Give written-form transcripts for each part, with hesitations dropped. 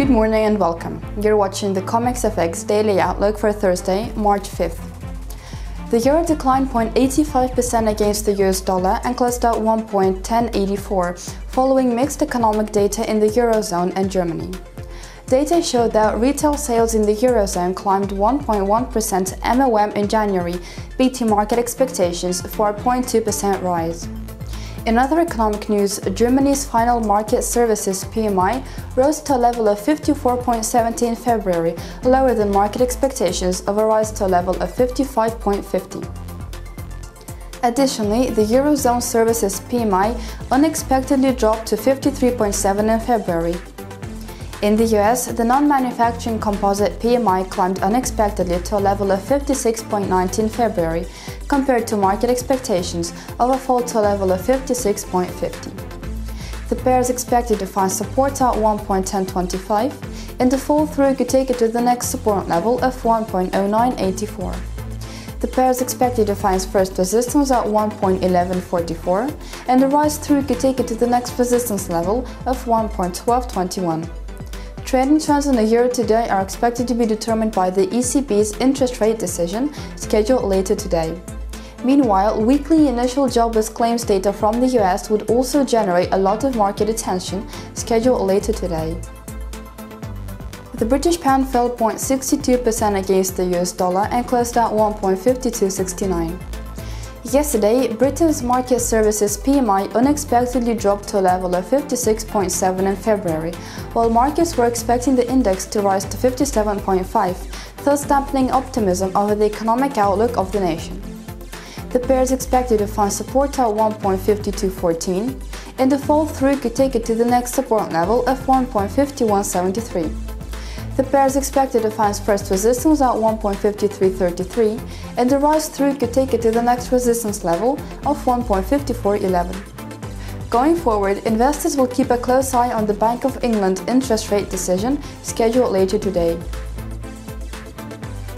Good morning and welcome. You're watching the CommexFX Daily Outlook for Thursday, March 5th. The euro declined 0.85% against the US dollar and closed at 1.1084, following mixed economic data in the Eurozone and Germany. Data showed that retail sales in the Eurozone climbed 1.1% MOM in January, beating market expectations for a 0.2% rise. In other economic news, Germany's final market services PMI rose to a level of 54.70 in February, lower than market expectations of a rise to a level of 55.50. Additionally, the Eurozone services PMI unexpectedly dropped to 53.7 in February. In the US, the non-manufacturing composite PMI climbed unexpectedly to a level of 56.90 in February, compared to market expectations of a fall to a level of 56.50. The pair is expected to find support at 1.1025, and the fall through could take it to the next support level of 1.0984. The pair is expected to find first resistance at 1.1144, and the rise through could take it to the next resistance level of 1.1221. Trading trends on the euro today are expected to be determined by the ECB's interest rate decision, scheduled later today. Meanwhile, weekly initial jobless claims data from the US would also generate a lot of market attention, scheduled later today. The British pound fell 0.62% against the US dollar and closed at 1.5269. Yesterday, Britain's market services PMI unexpectedly dropped to a level of 56.7 in February, while markets were expecting the index to rise to 57.5, thus dampening optimism over the economic outlook of the nation. The pair is expected to find support at 1.5214, and the fall through could take it to the next support level of 1.5173. The pair is expected to find first resistance at 1.5333, and the rise through could take it to the next resistance level of 1.5411. Going forward, investors will keep a close eye on the Bank of England interest rate decision, scheduled later today.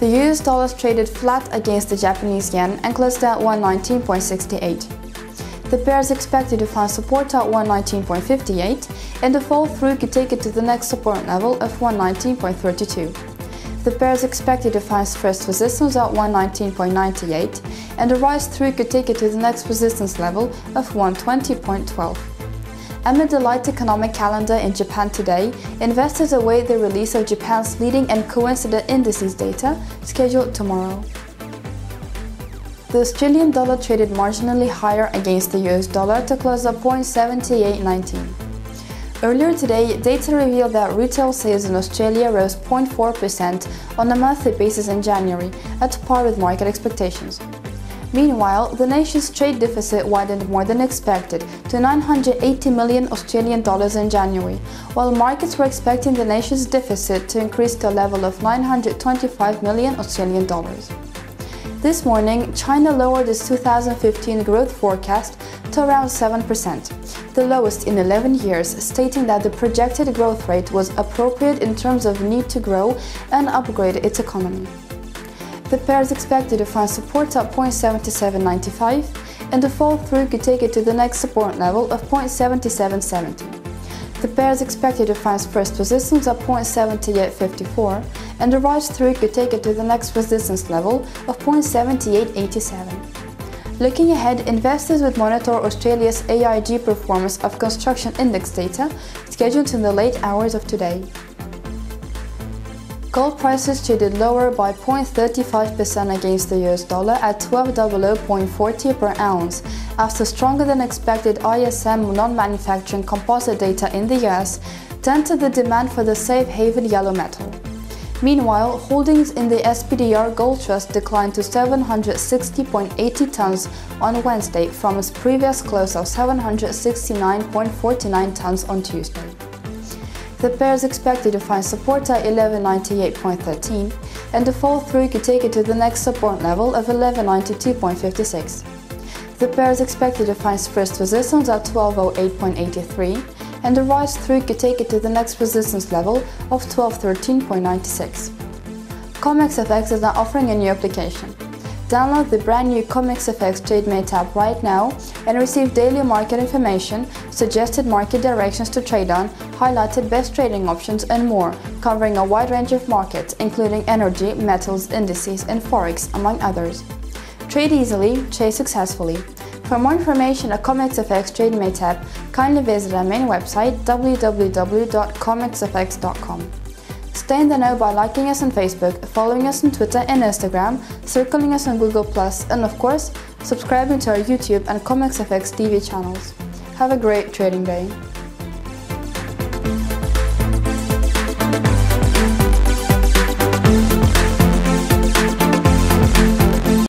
The US dollar traded flat against the Japanese yen and closed at 119.68. The pair is expected to find support at 119.58, and the fall through could take it to the next support level of 119.32. The pair is expected to find first resistance at 119.98, and the rise through could take it to the next resistance level of 120.12. Amid the light economic calendar in Japan today, investors await the release of Japan's leading and coincident indices data, scheduled tomorrow. The Australian dollar traded marginally higher against the US dollar to close at 0.7819. Earlier today, data revealed that retail sales in Australia rose 0.4% on a monthly basis in January, at par with market expectations. Meanwhile, the nation's trade deficit widened more than expected to 980 million Australian dollars in January, while markets were expecting the nation's deficit to increase to a level of 925 million Australian dollars. This morning, China lowered its 2015 growth forecast to around 7%, the lowest in 11 years, stating that the projected growth rate was appropriate in terms of need to grow and upgrade its economy. The pair is expected to find support at 0.7795, and the fall through could take it to the next support level of 0.7770. The pair is expected to find first resistance at 0.7854, and the rise through could take it to the next resistance level of 0.7887. Looking ahead, investors would monitor Australia's AIG performance of construction index data, scheduled in the late hours of today. Gold prices traded lower by 0.35% against the US dollar at $12.00.40 per ounce, after stronger than expected ISM non-manufacturing composite data in the US dented the demand for the safe haven yellow metal. Meanwhile, holdings in the SPDR Gold Trust declined to 760.80 tons on Wednesday from its previous close of 769.49 tons on Tuesday. The pair is expected to find support at 1198.13, and the fall through could take it to the next support level of 1192.56. The pair is expected to find first resistance at 1208.83, and the rise through could take it to the next resistance level of 1213.96. CommexFX is now offering a new application. Download the brand new CommexFX TradeMate app right now and receive daily market information, suggested market directions to trade on, highlighted best trading options and more, covering a wide range of markets including energy, metals, indices and forex, among others. Trade easily, trade successfully. For more information on CommexFX TradeMate app, kindly visit our main website www.commexfx.com. Stay in the know by liking us on Facebook, following us on Twitter and Instagram, circling us on Google+, and of course, subscribing to our YouTube and CommexFX TV channels. Have a great trading day!